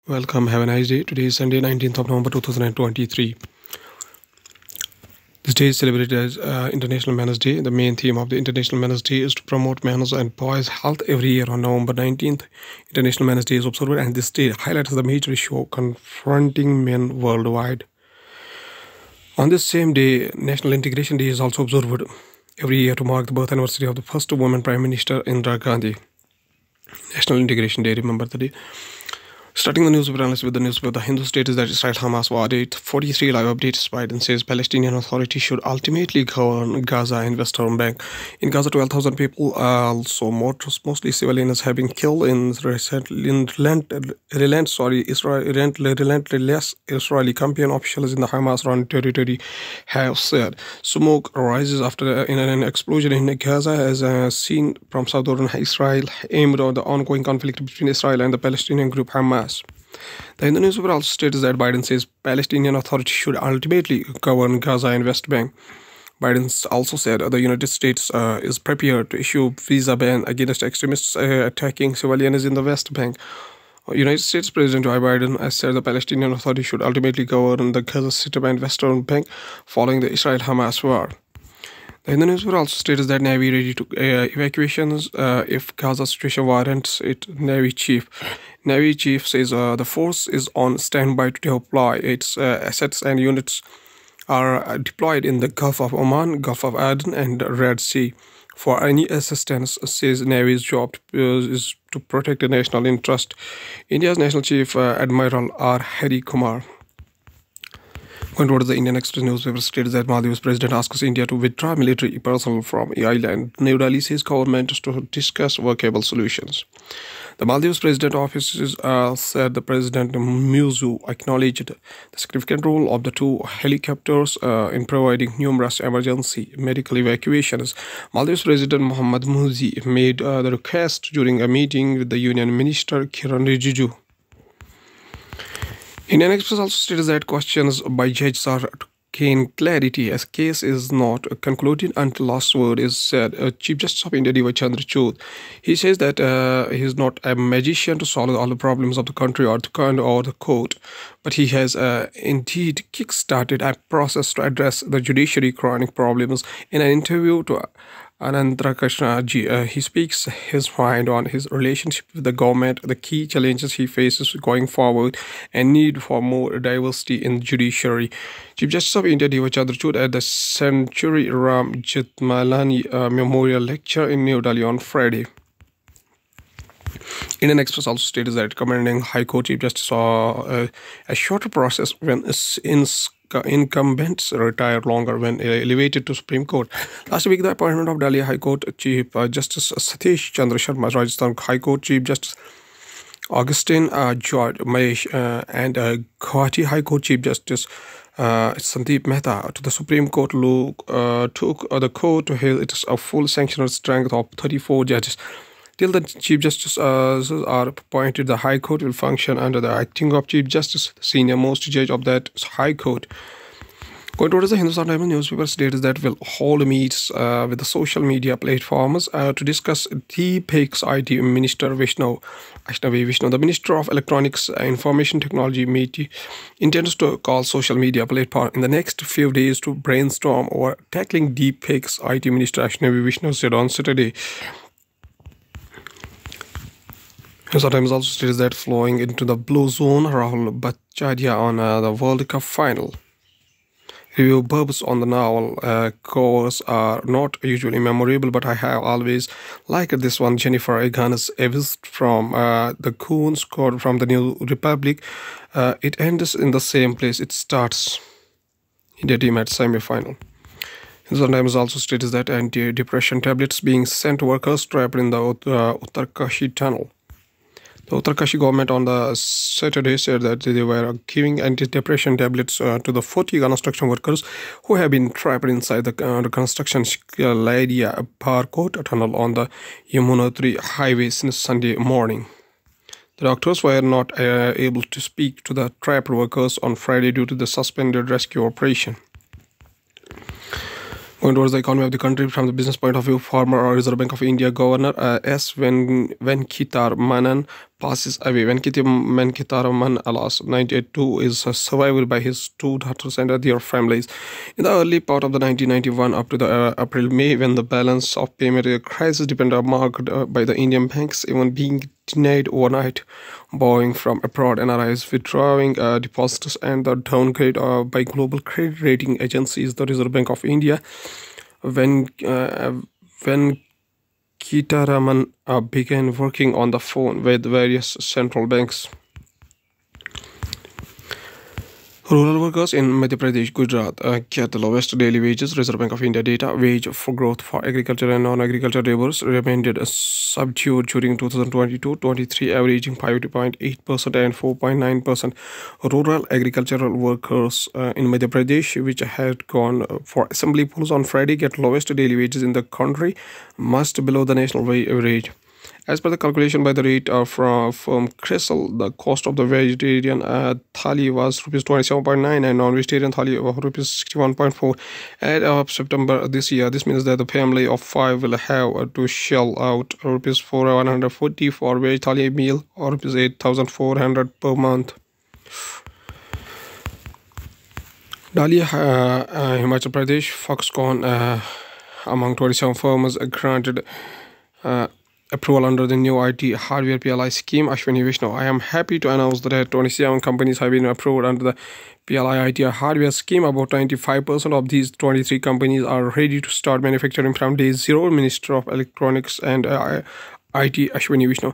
Welcome, have a nice day. Today is Sunday, 19th of November 2023. This day is celebrated as International Men's Day. The main theme of the International Men's Day is to promote men's and boys' health. Every year on November 19th, International Men's Day is observed, and this day highlights the major issue confronting men worldwide. On this same day, National Integration Day is also observed every year to mark the birth anniversary of the first woman Prime Minister Indira Gandhi. National Integration Day, remember the day. Starting the newspaper analysis with the newspaper, the Hindu states that Israel-Hamas war date 43 live updates. Biden says Palestinian Authority should ultimately govern Gaza and West Bank. In Gaza, 12,000 people, also mostly civilians, have been killed in relentless Israeli campaign. Officials in the Hamas-run territory have said smoke rises after an explosion in Gaza, as seen from southern Israel, aimed at the ongoing conflict between Israel and the Palestinian group Hamas. The Hindu newspaper also states that Biden says Palestinian Authority should ultimately govern Gaza and West Bank. Biden also said the United States is prepared to issue visa ban against extremists attacking civilians in the West Bank. United States President Joe Biden has said the Palestinian Authority should ultimately govern the Gaza Strip and Western Bank following the Israel-Hamas war. The Hindu newspaper also states that Navy ready to evacuations if Gaza situation warrants it. Navy chief says the force is on standby to deploy its assets, and units are deployed in the Gulf of Oman, Gulf of Aden, and Red Sea for any assistance. Says Navy's job is to protect the national interest. India's National Chief Admiral R. Hari Kumar. Going towards the Indian Express newspaper states that Maldives president asks India to withdraw military personnel from island. New Delhi says government to discuss workable solutions. The Maldives president offices said the President Muzu acknowledged the significant role of the two helicopters in providing numerous emergency medical evacuations. Maldives President Mohammad Muzi made the request during a meeting with the Union Minister Kiran Rijiju. Indian Express also states that questions by judges are to gain clarity as case is not concluded until last word is said. Chief Justice of India Diva Chandrachud, he says that he is not a magician to solve all the problems of the country or the court, but he has indeed kick-started a process to address the judiciary chronic problems. In an interview to Anandra Krishna ji, he speaks his mind on his relationship with the government, the key challenges he faces going forward, and need for more diversity in the judiciary. Chief Justice of India Diva Chandrachud at the Century Ram Jethmalani Memorial Lecture in New Delhi on Friday. Indian Express also states that commending High Court Chief Justice saw a shorter process when incumbents retire longer when elevated to Supreme Court. Last week, the appointment of Delhi High Court Chief Justice Satish Chandra Sharma, Rajasthan High Court Chief Justice Augustine George Mahesh, and Guwahati High Court Chief Justice Sandeep Mehta to the Supreme Court took the court to its full sanctioned strength of 34 judges. Till the Chief Justice are appointed, the High Court will function under the acting of Chief Justice, the senior most judge of that High Court. Going towards the Hindustan Times newspaper states that will hold meets with the social media platforms to discuss deepfakes. IT Minister Ashnavi Vishnu, the Minister of Electronics Information Technology, intends to call social media platform in the next few days to brainstorm over tackling deepfakes. IT Minister Ashnavi Vishnu said on Saturday. Sometimes also states that flowing into the blue zone, Rahul Bhattacharya on the World Cup final. Review burbs on the novel covers are not usually memorable, but I have always liked this one. Jennifer Aniston's visit from the Coon squad from the New Republic. It ends in the same place it starts. India team at semi-final. Sometimes also states that anti-depression tablets being sent to workers trapped in the Uttarkashi tunnel. The Uttarkashi government on the Saturday said that they were giving anti-depression tablets to the 40 construction workers who have been trapped inside the construction Ladia Barkot tunnel on the Yamunotri highway since Sunday morning. The doctors were not able to speak to the trapped workers on Friday due to the suspended rescue operation. Going towards the economy of the country from the business point of view, former Reserve Bank of India Governor S. Venkitaraman passes away. Venkitaraman, alas, 92, is survived by his two daughters and their families. In the early part of the 1991 up to the April-May, when the balance of payment crisis depended marked by the Indian banks even being denied overnight borrowing from abroad, NRIs withdrawing deposits, and the downgrade by global credit rating agencies, the Reserve Bank of India, when Kitaraman began working on the phone with various central banks. Rural workers in Madhya Pradesh, Gujarat get the lowest daily wages. Reserve Bank of India data: wage for growth for agriculture and non-agriculture laborers remained subdued during 2022-23, averaging 5.8% and 4.9%. Rural agricultural workers in Madhya Pradesh, which had gone for assembly polls on Friday, get lowest daily wages in the country, much below the national wage average. As per the calculation by the rate from CRISIL, the cost of the vegetarian thali was rupees 27.9 and non-vegetarian thali of rupees 61.4. As of September this year, this means that the family of 5 will have to shell out rupees 4,140 for veg thali meal or rupees 8,400 per month. Dalia, Himachal Pradesh, Foxconn, among 27 firms granted approval under the new IT hardware PLI scheme. Ashwini Vishnu: I am happy to announce that 27 companies have been approved under the PLI IT hardware scheme. About 95% of these 23 companies are ready to start manufacturing from day zero. Minister of Electronics and IT Ashwini Vishnu.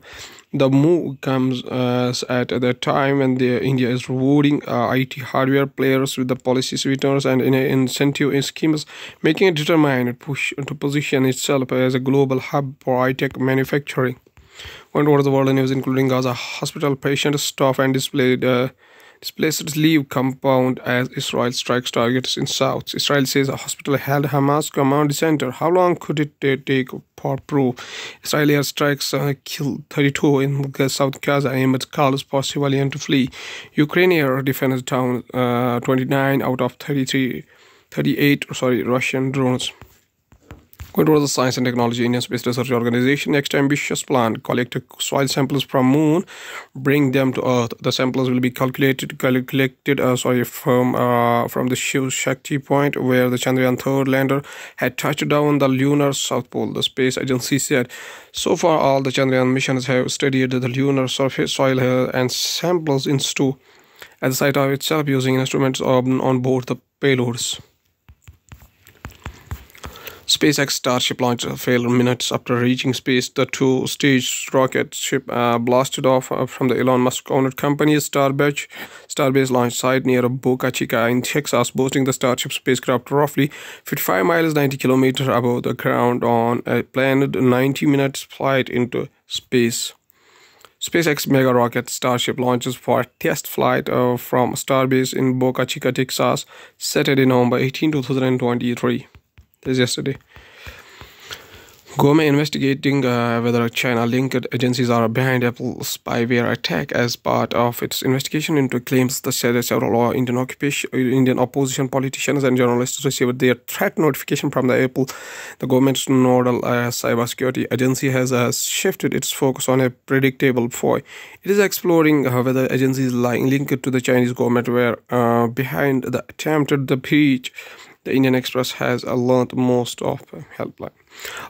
The move comes at the time when India is rewarding IT hardware players with the policy sweeteners and incentive schemes, making it determined push to position itself as a global hub for high-tech manufacturing. Going over the world news, including Gaza hospital patient staff and displaced leave compound as Israel strikes targets in south. Israel says a hospital held Hamas command center. How long could it take for proof? Israeli airstrikes killed 32 in South Gaza amid calls for civilians to flee. Ukraine air defense down 29 out of 38 Russian drones. Going towards the science and technology, Indian Space Research Organization next ambitious plan: collect soil samples from Moon, bring them to Earth. The samples will be collected from the Shiv Shakti point where the Chandrayaan 3 lander had touched down the lunar south pole. The space agency said, so far all the Chandrayaan missions have studied the lunar surface, soil and samples in situ at the site of itself using instruments on board the payloads. SpaceX Starship launch failed minutes after reaching space. The two-stage rocket ship blasted off from the Elon Musk-owned company Starbase launch site near Boca Chica in Texas, boasting the Starship spacecraft roughly 55 miles 90 kilometers above the ground on a planned 90-minute flight into space. SpaceX mega rocket Starship launches for a test flight from Starbase in Boca Chica, Texas, Saturday, November 18, 2023. This is yesterday. Government investigating whether China-linked agencies are behind Apple's spyware attack. As part of its investigation into claims that several Indian opposition politicians and journalists received their threat notification from the Apple, the government's nodal cybersecurity agency has shifted its focus on a predictable foe. It is exploring whether agencies linked to the Chinese government were behind the attempted breach. The Indian Express has learned most of helpline.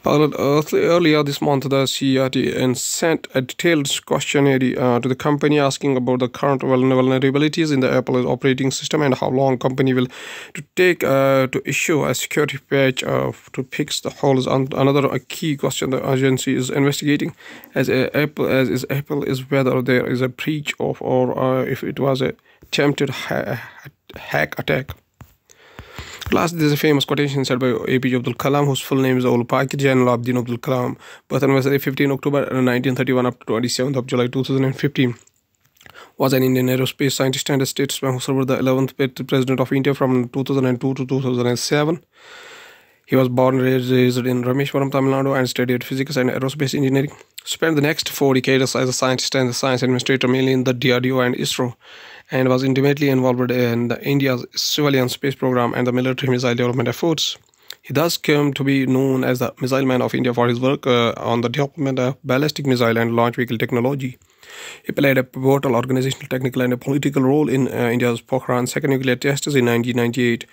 Earlier this month, the CERT sent a detailed questionnaire to the company asking about the current vulnerabilities in the Apple operating system and how long company will take to issue a security patch to fix the holes. Another key question the agency is investigating as Apple is whether there is a breach of or if it was a attempted hack attack. Last, there's a famous quotation said by APJ Abdul Kalam, whose full name is Ul Pakir Jainul Abidin Abdul Kalam, birth anniversary 15 October 1931 up to 27th of July 2015. Was an Indian aerospace scientist and a statesman who served the 11th President of India from 2002 to 2007. He was born and raised in Rameshwaram, Tamil Nadu, and studied physics and aerospace engineering. Spent the next 4 decades as a scientist and a science administrator, mainly in the DRDO and ISRO, and was intimately involved in India's civilian space program and the military missile development efforts. He thus came to be known as the Missile Man of India for his work on the development of ballistic missile and launch vehicle technology. He played a pivotal organizational, technical, and a political role in India's Pokhran second nuclear tests in 1998.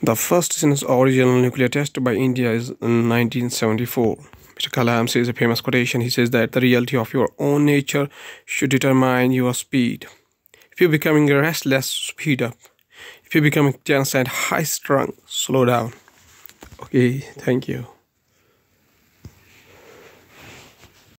The first since original nuclear test by India is in 1974. Mr. Kalam says a famous quotation. He says that the reality of your own nature should determine your speed. If you're becoming restless, speed up. If you're becoming tense and high strung, slow down. Okay, thank you.